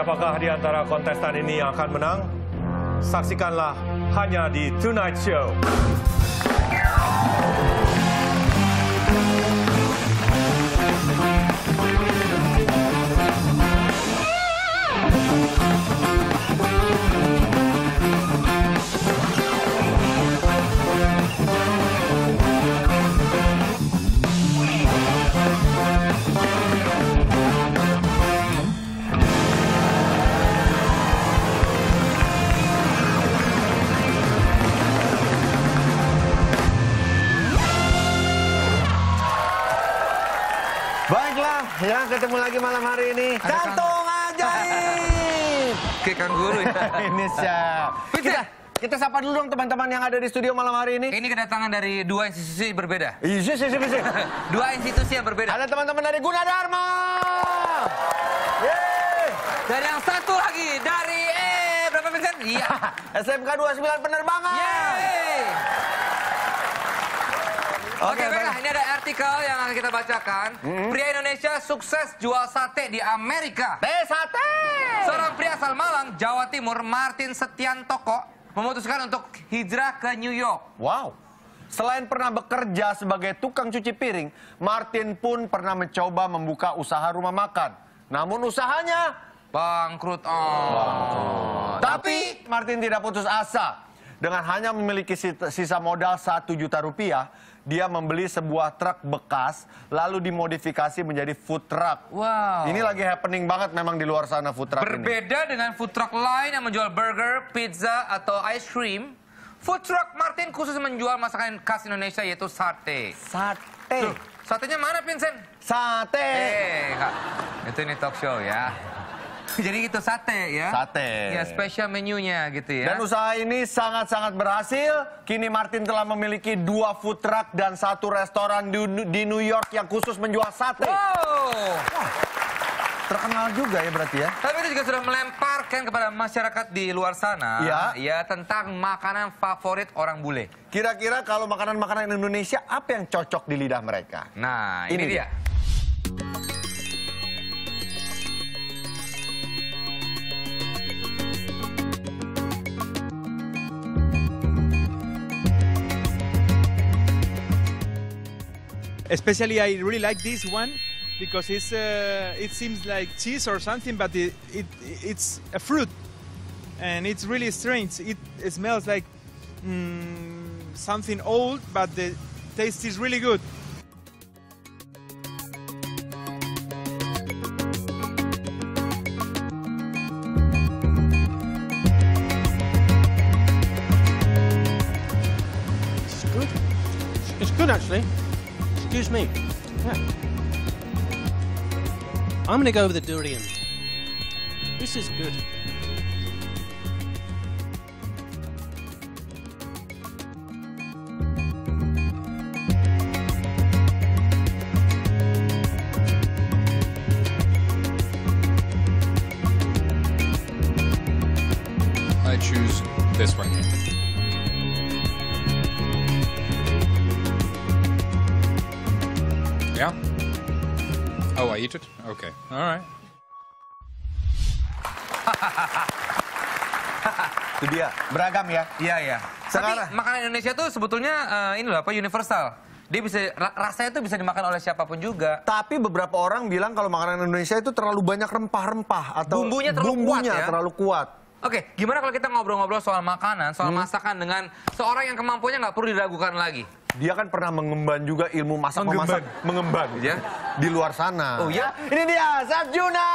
Siapakah di antara kontestan ini yang akan menang? Saksikanlah hanya di Tonight Show. Baiklah, ya ketemu lagi malam hari ini. Kantung ajaib. Kayak kangguru ya. Ini siap. Kita sapa dulu dong teman-teman yang ada di studio malam hari ini. Ini kedatangan dari dua institusi berbeda. Iya. Dua institusi yang berbeda. Ada teman-teman dari Gunadarma. Yeay. Dan yang satu lagi dari berapa Vincent? Iya. SMK 29 Penerbangan. Yeay. Oke, baiklah. baik. Ini ada artikel yang akan kita bacakan. Pria Indonesia sukses jual sate di Amerika. Sate. Seorang pria asal Malang, Jawa Timur, Martin Setiantoko, memutuskan untuk hijrah ke New York. Wow. Selain pernah bekerja sebagai tukang cuci piring, Martin pun pernah mencoba membuka usaha rumah makan. Namun usahanya Bangkrut. Tapi Martin tidak putus asa. Dengan hanya memiliki sisa modal 1 juta rupiah, dia membeli sebuah truk bekas, lalu dimodifikasi menjadi food truck. Wow. Ini lagi happening banget memang di luar sana food truck ini. Berbeda dengan food truck lain yang menjual burger, pizza, atau ice cream, food truck Martin khusus menjual masakan khas Indonesia yaitu sate. Sate. Tuh, satenya mana, Vincent? Sate. Kak. Itu ini talk show ya. Jadi itu sate ya. Sate. Ya, spesial menunya gitu ya. Dan usaha ini sangat-sangat berhasil. Kini Martin telah memiliki 2 food truck dan 1 restoran di New York yang khusus menjual sate. Wow. Wah, terkenal juga ya berarti ya. Tapi itu juga sudah melemparkan kepada masyarakat di luar sana. Ya, tentang makanan favorit orang bule. Kira-kira kalau makanan-makanan Indonesia apa yang cocok di lidah mereka? Nah, ini dia. Especially, I really like this one because it seems like cheese or something, but it's a fruit, and it's really strange. It smells like something old, but the taste is really good. It's good. It's good actually. Excuse me. Yeah. I'm gonna go with the durian. This is good. I choose this one. Yeah? Oh, I eat it? Okay. All right. Itu dia, beragam ya. Iya. Sekarang- Tapi makanan Indonesia tuh sebetulnya ini loh apa universal. Dia bisa rasanya tuh bisa dimakan oleh siapapun juga. Tapi beberapa orang bilang kalau makanan Indonesia itu terlalu banyak rempah-rempah atau Bumbunya terlalu kuat ya? terlalu kuat. Oke, gimana kalau kita ngobrol-ngobrol soal makanan, soal masakan dengan seorang yang kemampuannya nggak perlu diragukan lagi? Dia kan pernah mengemban juga ilmu masak-memasak. Mengemban. Ya? Di luar sana. Oh ya? Ini dia, Chef Juna!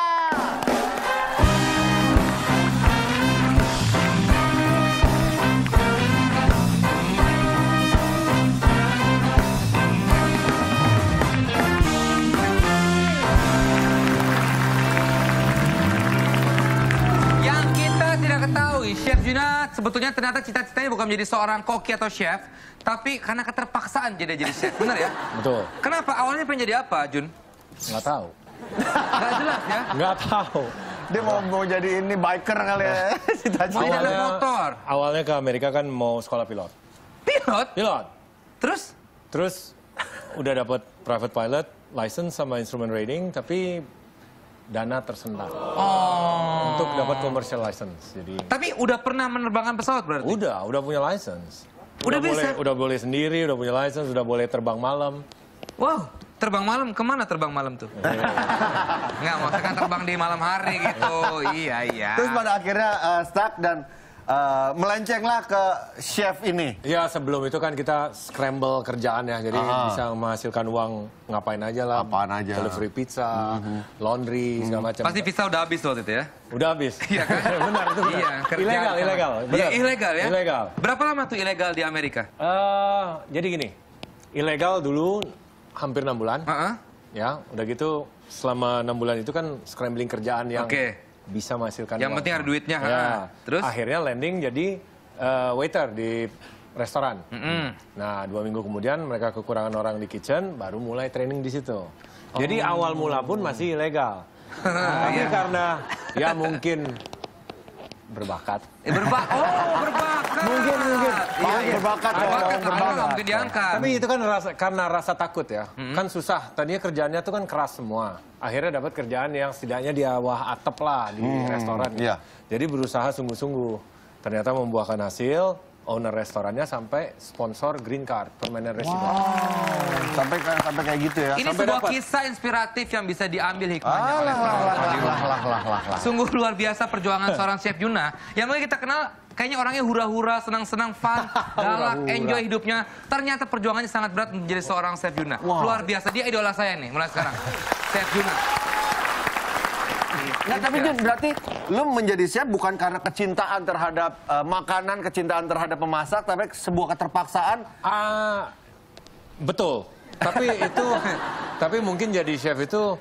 Yang kita tidak ketahui, Chef Juna sebetulnya ternyata cita-citanya bukan menjadi seorang koki atau chef, tapi karena keterpaksaan jadi chef, benar ya? Betul. Kenapa? Awalnya pengen jadi apa, Jun? Nggak tahu. Nggak jelas ya? Nggak tahu. Dia mau jadi ini biker kali ya. Cita-cita. Mau jalan motor. Awalnya ke Amerika kan mau sekolah pilot. Pilot? Pilot. Terus? Terus udah dapat private pilot license sama instrument rating, tapi dana tersendat Oh. untuk dapat commercial license. Jadi Tapi udah pernah menerbangkan pesawat berarti? udah punya license. Udah bisa? Udah boleh sendiri, udah punya license, udah boleh terbang malam. Wow, terbang malam kemana terbang malam tuh? Nggak, maksudnya kan terbang di malam hari gitu. Iya. Terus pada akhirnya stuck dan melencenglah ke chef ini. Ya sebelum itu kan kita scramble kerjaan ya, jadi bisa menghasilkan uang ngapain aja lah. Apaan aja. Delivery pizza, laundry, segala macam. Pasti visa udah habis waktu itu ya? Udah habis. Iya kan? Benar itu. Benar. Iya, kerjaan Ilegal. Iya, Benar. ilegal ya? Ilegal. Berapa lama tuh ilegal di Amerika? Jadi gini, ilegal dulu hampir 6 bulan. Ya, udah gitu selama 6 bulan itu kan scrambling kerjaan yang bisa menghasilkan Yang uang. penting ada duitnya. Ya. Terus? Akhirnya landing jadi waiter di restoran. Nah, 2 minggu kemudian mereka kekurangan orang di kitchen, baru mulai training di situ. Jadi awal mula pun masih ilegal. Tapi karena ya mungkin berbakat. Berbakat. Mungkin. Berbakat. Mungkin diangkat. Tapi itu kan karena rasa takut ya. Kan susah. Tadinya kerjaannya tuh kan keras semua. Akhirnya dapat kerjaan yang setidaknya di bawah atap lah di restoran. Iya. Jadi berusaha sungguh-sungguh. Ternyata membuahkan hasil. Owner restorannya sampai sponsor green card, permanent resident. Sampai kayak gitu ya. Ini sampai sebuah dapat. kisah inspiratif yang bisa diambil hikmahnya oleh Lah. Sungguh luar biasa perjuangan seorang Chef Yuna. Yang mungkin kita kenal kayaknya orangnya hura-hura, senang-senang, fun, galak, enjoy hidupnya. Ternyata perjuangannya sangat berat menjadi seorang Chef Yuna. Luar biasa, dia idola saya nih mulai sekarang. Chef Yuna. Nah, tapi Jun, berarti lu menjadi chef bukan karena kecintaan terhadap makanan, kecintaan terhadap memasak, tapi sebuah keterpaksaan. Betul. Tapi mungkin jadi chef itu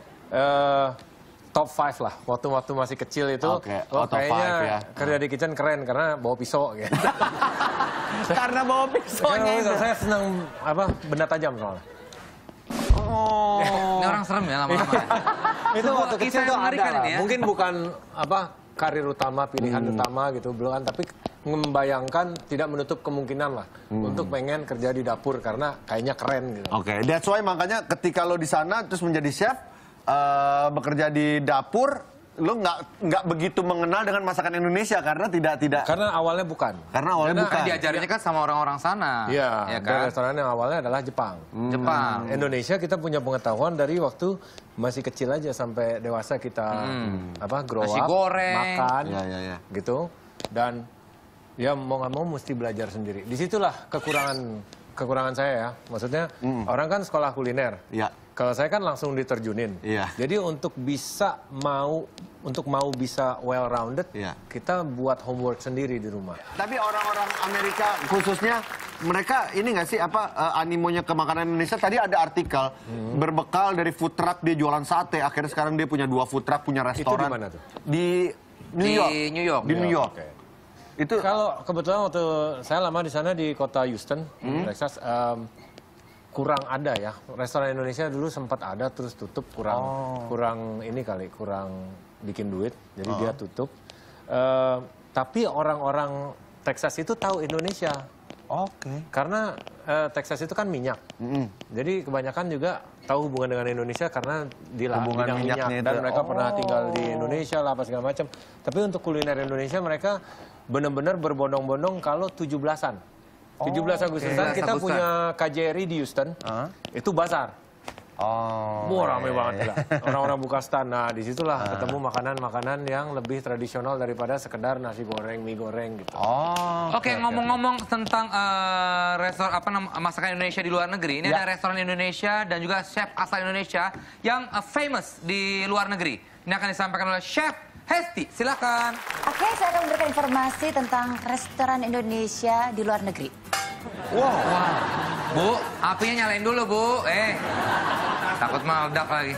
top 5 lah. Waktu masih kecil itu, Oke. Oh, top kayaknya 5 ya. kerja di kitchen keren karena bawa pisau gitu. Karena bawa pisaunya itu. Saya senang benda tajam soalnya. Ini orang serem ya lama-lama. Itu waktu Kisah kecil yang tuh ada mengerikan lah. ini ya. Mungkin bukan karir utama, pilihan utama gitu, belum kan, tapi membayangkan tidak menutup kemungkinan lah untuk pengen kerja di dapur karena kayaknya keren gitu. Oke, that's why makanya ketika lo di sana terus menjadi chef, bekerja di dapur, lo nggak begitu mengenal dengan masakan Indonesia karena tidak. Karena awalnya bukan. Karena awalnya bukan. Diajarinnya kan sama orang-orang sana. Iya, ya dan kan? restoran yang awalnya adalah Jepang. Jepang. Indonesia kita punya pengetahuan dari waktu masih kecil aja sampai dewasa kita grow Nasi up, goreng. makan, Ya. gitu. Dan ya mau nggak mau mesti belajar sendiri. Disitulah kekurangan saya ya. Maksudnya orang kan sekolah kuliner. Iya. Kalau saya kan langsung diterjunin. Iya. Jadi untuk mau bisa well rounded, Iya. kita buat homework sendiri di rumah. Tapi orang-orang Amerika khususnya mereka ini nggak sih animonya ke makanan Indonesia? Tadi ada artikel berbekal dari food truck dia jualan sate, akhirnya sekarang dia punya 2 food truck, punya restoran. Itu di mana tuh? Di New York. Di New York. Di New York. Oke. Itu Kalau kebetulan waktu saya lama di sana di kota Houston, Texas, kurang ada ya. Restoran Indonesia dulu sempat ada terus tutup, kurang bikin duit, jadi dia tutup. Tapi orang-orang Texas itu tahu Indonesia. Oke. Karena Texas itu kan minyak. Jadi kebanyakan juga tahu hubungan dengan Indonesia karena di Hubungan bidang minyak. minyaknya Dan itu. mereka pernah tinggal di Indonesia lah, apa segala macam. Tapi untuk kuliner Indonesia mereka benar-benar berbondong-bondong kalau 17-an. 17 Agustusan kita punya KJRI di Houston. Itu bazar. Wah, rame banget gila. Orang-orang buka stand. Nah, disitulah ketemu makanan-makanan yang lebih tradisional daripada sekedar nasi goreng, mie goreng gitu. Oke, ngomong-ngomong tentang masakan Indonesia di luar negeri. Ini ada restoran Indonesia dan juga chef asal Indonesia yang famous di luar negeri. Ini akan disampaikan oleh Chef Hesti. Silakan. Oke, saya akan memberikan informasi tentang restoran Indonesia di luar negeri. Bu, apinya nyalain dulu, Bu. Takut meledak lagi.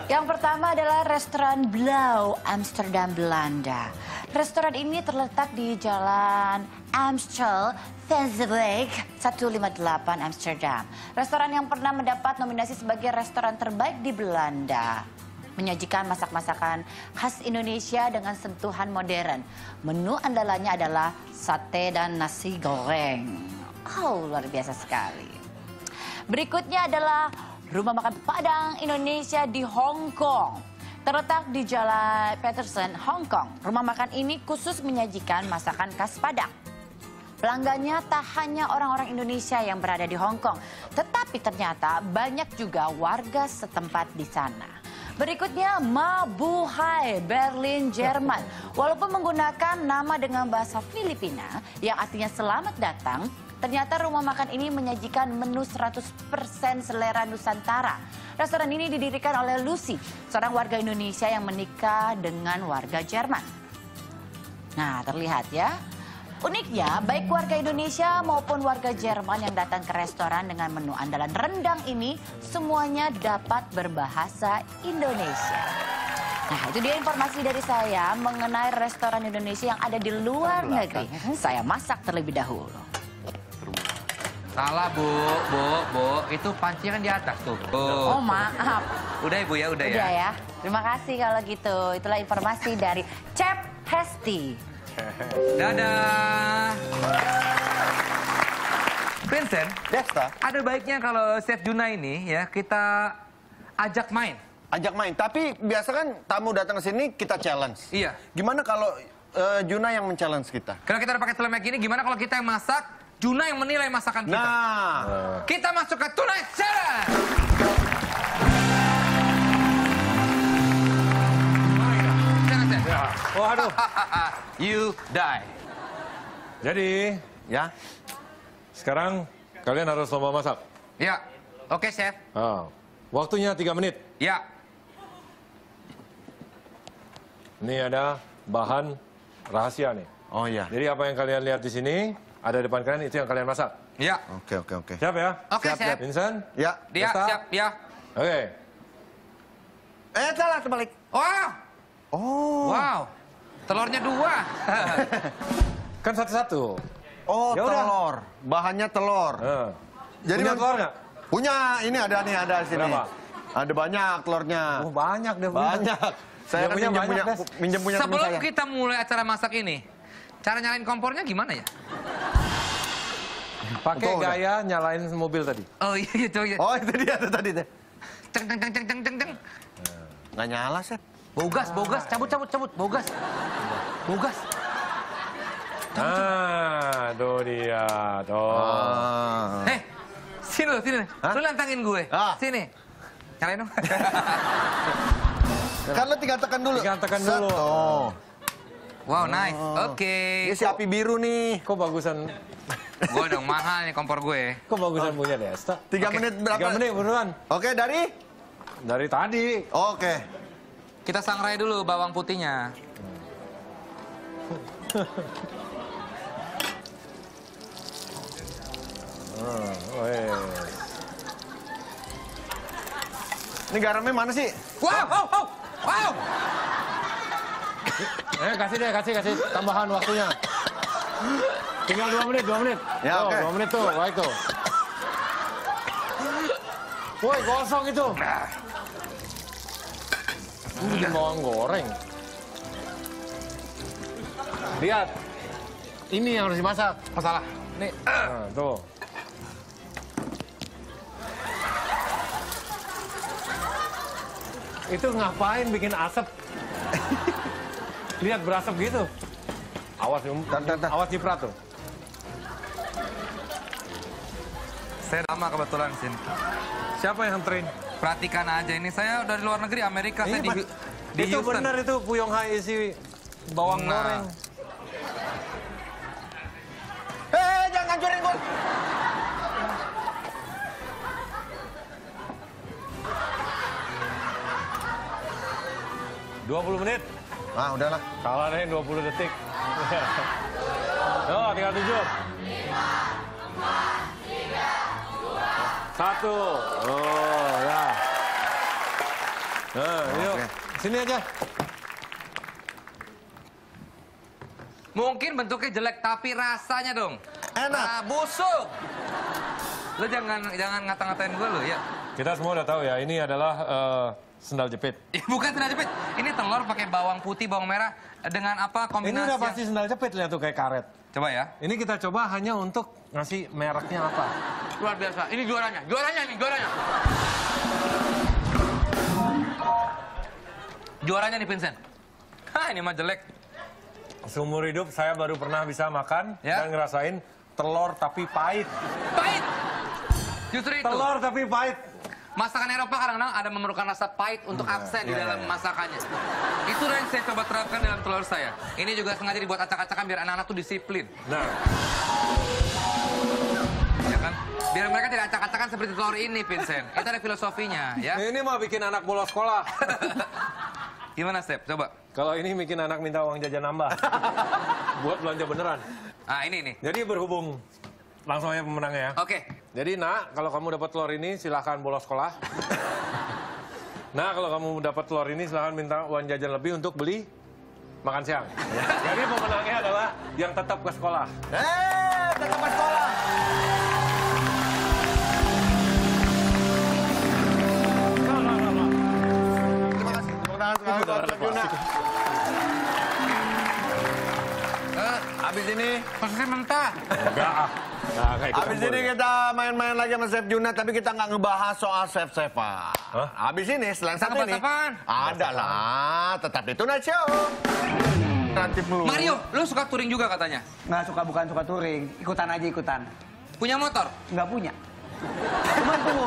Yang pertama adalah restoran Blauw, Amsterdam, Belanda. Restoran ini terletak di Jalan Amstel, Veldweg 158 Amsterdam. Restoran yang pernah mendapat nominasi sebagai restoran terbaik di Belanda. Menyajikan masak-masakan khas Indonesia dengan sentuhan modern. Menu andalannya adalah sate dan nasi goreng. Luar biasa sekali. Berikutnya adalah Rumah Makan Padang Indonesia di Hong Kong. Terletak di Jalan Patterson, Hong Kong, rumah makan ini khusus menyajikan masakan khas Padang. Pelanggannya tak hanya orang-orang Indonesia yang berada di Hong Kong, tetapi ternyata banyak juga warga setempat di sana. Berikutnya Mabuhay, Berlin, Jerman. Walaupun menggunakan nama dengan bahasa Filipina yang artinya selamat datang, ternyata rumah makan ini menyajikan menu 100% selera Nusantara. Restoran ini didirikan oleh Lucy, seorang warga Indonesia yang menikah dengan warga Jerman. Nah, terlihat ya. Uniknya, baik warga Indonesia maupun warga Jerman yang datang ke restoran dengan menu andalan rendang ini, semuanya dapat berbahasa Indonesia. Nah, itu dia informasi dari saya mengenai restoran Indonesia yang ada di luar negeri. Saya masak terlebih dahulu. Salah, Bu. Itu pancinya kan di atas tuh. Oh, maaf. Udah, Ibu ya, udah ya. Udah ya. Terima kasih kalau gitu. Itulah informasi dari Chef Hesti. Dadah. Vincent, Desta, ada baiknya kalau Chef Juna ini ya kita ajak main. ajak main. Tapi biasa kan tamu datang ke sini kita challenge. Iya. Gimana kalau Juna yang men-challenge kita? Kalau kita udah pakai telemek ini, gimana kalau kita yang masak, Juna yang menilai masakan kita? Nah, Kita masuk ke Tonight Challenge! Waduh. You die. Jadi, ya. sekarang kalian harus lomba masak. Ya, oke chef. Waktunya 3 menit. Ya. Ini ada bahan rahasia nih. Oh iya. Jadi apa yang kalian lihat di sini, ada di depan kalian, itu yang kalian masak. Ya. Oke. Siap ya? Oke chef. Vincent? Ya. Dia Desta? siap ya. Oke. Salah terbalik. Wow. Oh. Wow. Telurnya 2. Kan satu-satu. Oh, Ya udah. telur. Bahannya telur. Jadi punya telur nggak? Punya. Ini ada nih, ada di sini. Berapa? Ada banyak telurnya. Oh, banyak deh. Banyak. Saya kan punya banyak, Des. minjem punya teman Sebelum saya. kita mulai acara masak ini, cara nyalain kompornya gimana ya? Pakai Udah. gaya nyalain mobil tadi. Oh iya, coba. Oh, itu dia tuh tadi tuh. Ceng ceng ceng ceng ceng ceng ceng. Nggak nyala, Seth. Bogas, cabut, bogas. Bogas. Tuh dia, tuh. Sini lo, sini. Hah? Lu nantangin gue. Sini. Nyalain dong. Kan lo tinggal tekan dulu. Tinggal tekan Set. dulu. Oh. Wow, nice. Oke. Ini si api biru nih. Kok bagusan, Gue dong mahal nih kompor gue. kok bagusan punya Desta? 3 menit berapa? 3 menit buruan. Oke, dari? Dari tadi. Oke. Kita sangrai dulu bawang putihnya. Ini garamnya mana sih? Wow. Kasih tambahan waktunya. Tinggal 2 menit. Ya, Tuh, oke. 2 menit tuh, baik tuh. Woi, gosong itu. Bikin bawang goreng. Lihat. Ini yang harus dimasak. Oh, salah. Nih. Nah, tuh. Itu ngapain bikin asap? Lihat berasap gitu. Awas, awas nyiprat tuh. Saya lama kebetulan sini. Siapa yang train? Perhatikan aja ini, saya dari luar negeri, Amerika. Saya di Itu Houston. benar itu Puyong Hai isi bawang goreng. Jangan hancurin gue. $20 menit. Ah, udahlah. Kalah deh 20 detik. Tuh, tinggal 7. 1. Oh, ya. Nah, yuk. Oke. Sini aja. Mungkin bentuknya jelek, tapi rasanya dong. Enak. Busuk. Lu jangan ngata-ngatain gue lu ya. Kita semua udah tahu ya, ini adalah sendal jepit. Bukan sendal jepit. Ini telur pakai bawang putih, bawang merah dengan apa kombinasi? Ini udah pasti sendal jepit, lihat tuh kayak karet. Coba ya. Ini kita coba hanya untuk ngasih mereknya apa. Luar biasa. Ini juaranya. Juaranya. Juaranya nih Vincent. Hah, ini mah jelek. Seumur hidup saya baru pernah bisa makan Ya. dan ngerasain telur tapi pahit. Pahit. Justru itu. Telur tapi pahit. Masakan Eropa kadang-kadang ada memerlukan rasa pahit untuk aksen di dalam masakannya. Itu yang saya coba terapkan dalam telur saya. Ini juga sengaja dibuat acak-acakan biar anak-anak tuh disiplin. Nah, Ya kan? Biar mereka tidak acak-acakan seperti telur ini, Vincent. Itu ada filosofinya, ya. ini mah bikin anak bolos sekolah. Gimana, Step? Coba. Kalau ini bikin anak minta uang jajan nambah. Buat belanja beneran. Ah, ini. Jadi berhubung langsung aja pemenangnya ya. Oke. Jadi nak, kalau kamu dapat telur ini silahkan bolos sekolah. Nah, kalau kamu dapat telur ini silahkan minta uang jajan lebih untuk beli makan siang. Jadi pemenangnya adalah yang tetap ke sekolah. Tetap ke sekolah. Terima kasih. Tepuk tangan sekali buat Chef Yuna. Habis ini, Maksudnya mentah. Enggak ah. Nah, kayak ikut habis campur. ini kita main-main lagi sama Chef Yuna, tapi kita nggak ngebahas soal chef-chefan. Habis ini, selain satu ini, ngebahas apaan? ada lah, tetap di Tonight Show. Nanti melulu. Mario, lu suka touring juga katanya? Nggak suka, bukan suka touring. Ikutan aja ikutan. Punya motor? Nggak punya. Cuman tuh